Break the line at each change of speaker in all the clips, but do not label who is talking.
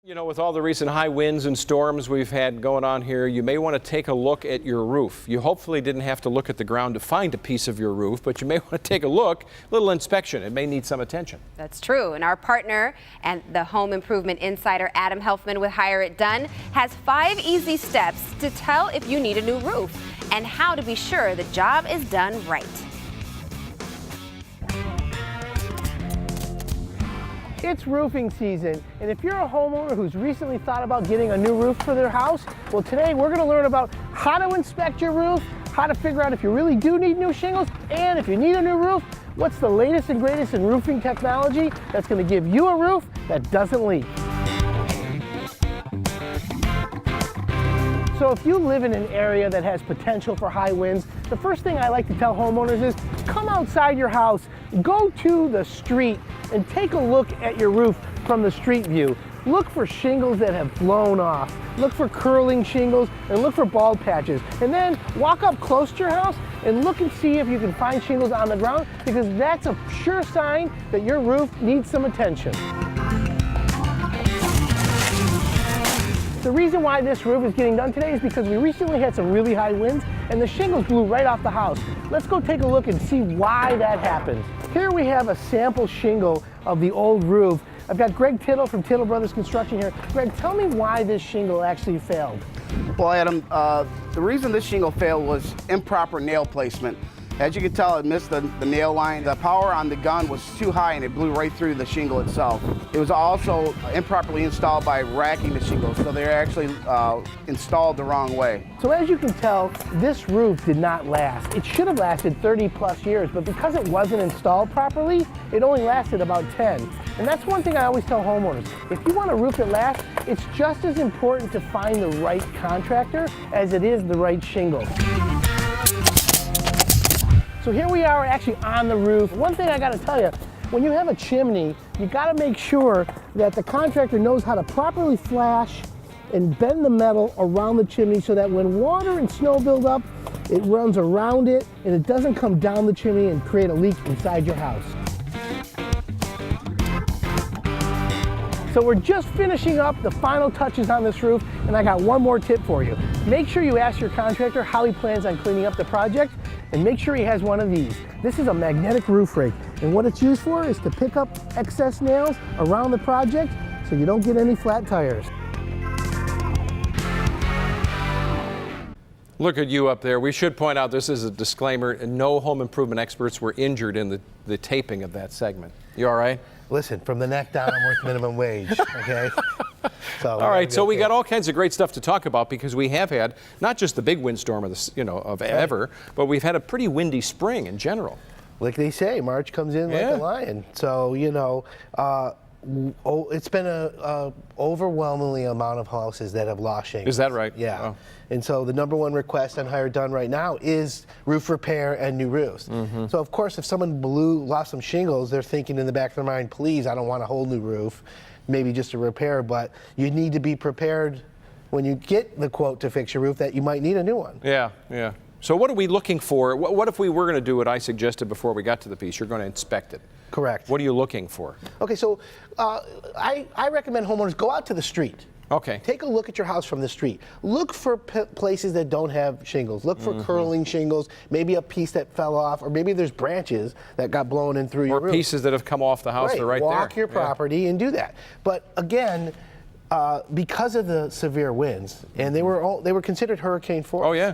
You know, with all the recent high winds and storms we've had going on here, you may want to take a look at your roof. You hopefully didn't have to look at the ground to find a piece of your roof, but you may want to take a look, a little inspection. It may need some attention.
That's true. And our partner and the home improvement insider, Adam Helfman with Hire It Done, has 5 easy steps to tell if you need a new roof and how to be sure the job is done right.
It's roofing season, and if you're a homeowner who's recently thought about getting a new roof for their house, well, today we're going to learn about how to inspect your roof, how to figure out if you really do need new shingles, and if you need a new roof, what's the latest and greatest in roofing technology that's going to give you a roof that doesn't leak. So if you live in an area that has potential for high winds, the first thing I like to tell homeowners is come outside your house, go to the street, and take a look at your roof from the street view. Look for shingles that have blown off. Look for curling shingles and look for bald patches. And then walk up close to your house and look and see if you can find shingles on the ground, because that's a sure sign that your roof needs some attention. The reason why this roof is getting done today is because we recently had some really high winds and the shingles blew right off the house. Let's go take a look and see why that happened. Here we have a sample shingle of the old roof. I've got Greg Tittle from Tittle Brothers Construction here. Greg, tell me why this shingle actually failed.
Well, Adam, the reason this shingle failed was improper nail placement. As you can tell, it missed the nail line. The power on the gun was too high and it blew right through the shingle itself. It was also improperly installed by racking the shingles, so they're actually installed the wrong way.
So as you can tell, this roof did not last. It should have lasted 30 plus years, but because it wasn't installed properly, it only lasted about 10. And that's one thing I always tell homeowners. If you want a roof that lasts, it's just as important to find the right contractor as it is the right shingle. So here we are actually on the roof. One thing I gotta tell you, when you have a chimney, you gotta make sure that the contractor knows how to properly flash and bend the metal around the chimney so that when water and snow build up, it runs around it and it doesn't come down the chimney and create a leak inside your house. So we're just finishing up the final touches on this roof, and I got one more tip for you. Make sure you ask your contractor how he plans on cleaning up the project, and make sure he has one of these. This is a magnetic roof rake, and what it's used for is to pick up excess nails around the project so you don't get any flat tires.
Look at you up there. We should point out, this is a disclaimer, no home improvement experts were injured in the taping of that segment. You all right?
Listen, from the neck down, I'm worth minimum wage, okay? So
all right, so we got all kinds of great stuff to talk about because we have had not just the big windstorm of ever, but we've had a pretty windy spring in general.
Like they say, March comes in like a lion. So, you know, it's been a overwhelmingly amount of houses that have lost shingles.
Is that right?
Yeah.
Oh.
And so the #1 request on Hire It Done right now is roof repair and new roofs.
Mm-hmm.
So of course, if someone lost some shingles, they're thinking in the back of their mind, please, I don't want a whole new roof, maybe just a repair, but you need to be prepared when you get the quote to fix your roof that you might need a new one.
Yeah, yeah. So what are we looking for? What if we were going to do what I suggested before we got to the piece? You're going to inspect it.
Correct.
What are you looking for?
Okay, so I recommend homeowners go out to the street.
Okay.
Take a look at your house from the street. Look for places that don't have shingles. Look for curling shingles, maybe a piece that fell off, or maybe there's branches that got blown in through your roof.
Or pieces that have come off the house, they're right there.
Walk your property and do that. But again, because of the severe winds, and they were considered hurricane force.
Oh yeah.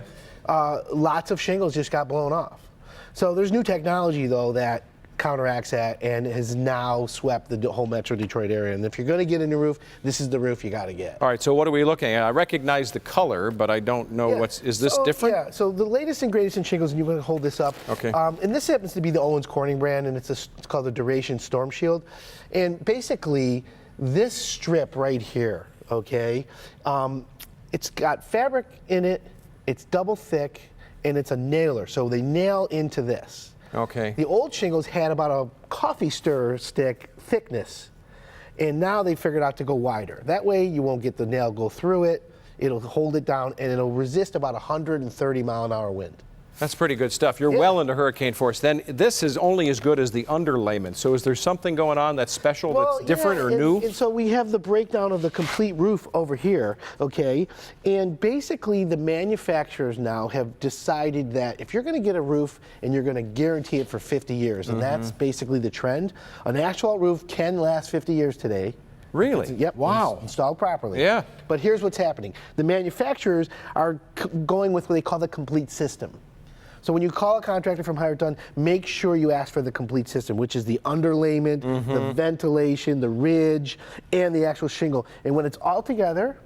Lots of shingles just got blown off. So there's new technology though that counteracts that and has now swept the whole Metro Detroit area. And if you're going to get a new roof, this is the roof you got to get.
All right, so what are we looking at? I recognize the color, but I don't know is this different?
Yeah, so the latest and greatest in shingles, and you're going to hold this up.
Okay.
And this happens to be the Owens Corning brand, and it's called the Duration Storm Shield. And basically, this strip right here, okay, it's got fabric in it, it's double thick, and it's a nailer, so they nail into this.
Okay.
The old shingles had about a coffee stir stick thickness, and now they figured out to go wider. That way you won't get the nail go through it, it'll hold it down, and it'll resist about 130 mile an hour wind.
That's pretty good stuff. You're well into hurricane force. Then this is only as good as the underlayment. So is there something going on that's special, that's different or new?
And so we have the breakdown of the complete roof over here, okay? And basically the manufacturers now have decided that if you're going to get a roof and you're going to guarantee it for 50 years, and that's basically the trend, an asphalt roof can last 50 years today.
Really?
Yep.
Wow.
Installed properly.
Yeah.
But here's what's happening. The manufacturers are going with what they call the complete system. So when you call a contractor from Hire It Done, make sure you ask for the complete system, which is the underlayment, the ventilation, the ridge, and the actual shingle. And when it's all together,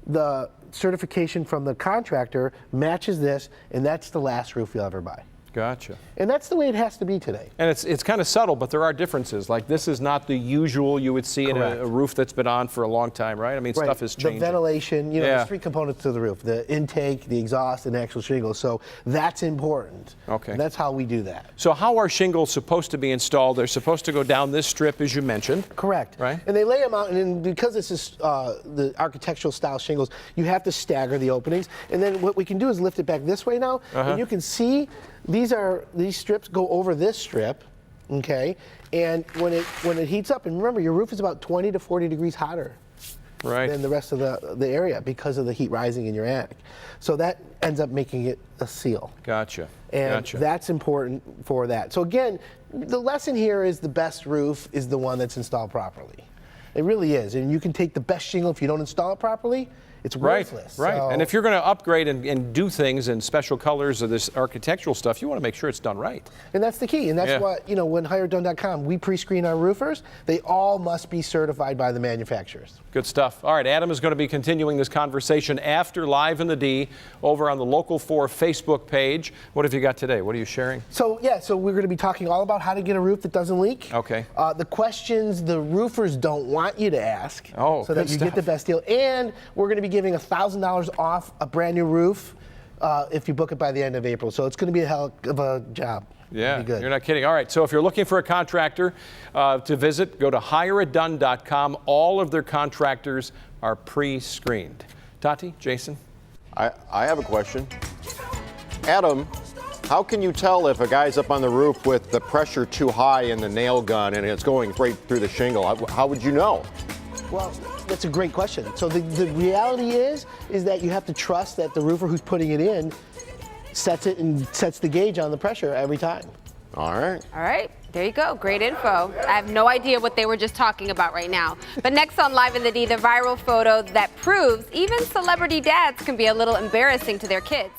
the certification from the contractor matches this, and that's the last roof you'll ever buy.
Gotcha.
And that's the way it has to be today.
And it's kind of subtle, but there are differences. Like this is not the usual you would see in a roof that's been on for a long time, right? I mean, stuff is changing.
The ventilation, you know,
Yeah.
there's three components to the roof: the intake, the exhaust, and the actual shingle. So that's important.
Okay.
And that's how we do that.
So how are shingles supposed to be installed? They're supposed to go down this strip, as you mentioned.
Correct.
Right.
And they lay them out, and then because this is the architectural style shingles, you have to stagger the openings. And then what we can do is lift it back this way now, and you can see these strips go over this strip, okay? And when it heats up, and remember, your roof is about 20 to 40 degrees hotter than the rest of the area because of the heat rising in your attic. So that ends up making it a seal.
Gotcha.
And that's important for that. So again, the lesson here is the best roof is the one that's installed properly. It really is. And you can take the best shingle if you don't install it properly. It's worthless.
Right.
So,
And if you're going to upgrade and do things in special colors of this architectural stuff, you want to make sure it's done right.
and that's the key. And that's what, you know, when HireItDone.com, we pre-screen our roofers, they all must be certified by the manufacturers.
Good stuff. All right, Adam is going to be continuing this conversation after Live in the D over on the Local 4 Facebook page. What have you got today? What are you sharing?
So we're going to be talking all about how to get a roof that doesn't leak.
Okay.
The questions the roofers don't want you to ask,
Oh,
so that
good
you get the
stuff.
best deal. And we're going to be giving $1,000 off a brand new roof if you book it by the end of April. So it's going to be a hell of a job.
Yeah,
It'll be good.
you're not kidding. All right, so if you're looking for a contractor to visit, go to HireItDone.com. All of their contractors are pre-screened. Tati, Jason?
I have a question. Adam, how can you tell if a guy's up on the roof with the pressure too high in the nail gun and it's going right through the shingle? How would you know?
Well, that's a great question. So the reality is that you have to trust that the roofer who's putting it in sets it and sets the gauge on the pressure every time.
All right.
All right, there you go. Great info. I have no idea what they were just talking about right now. But next on Live in the D, the viral photo that proves even celebrity dads can be a little embarrassing to their kids.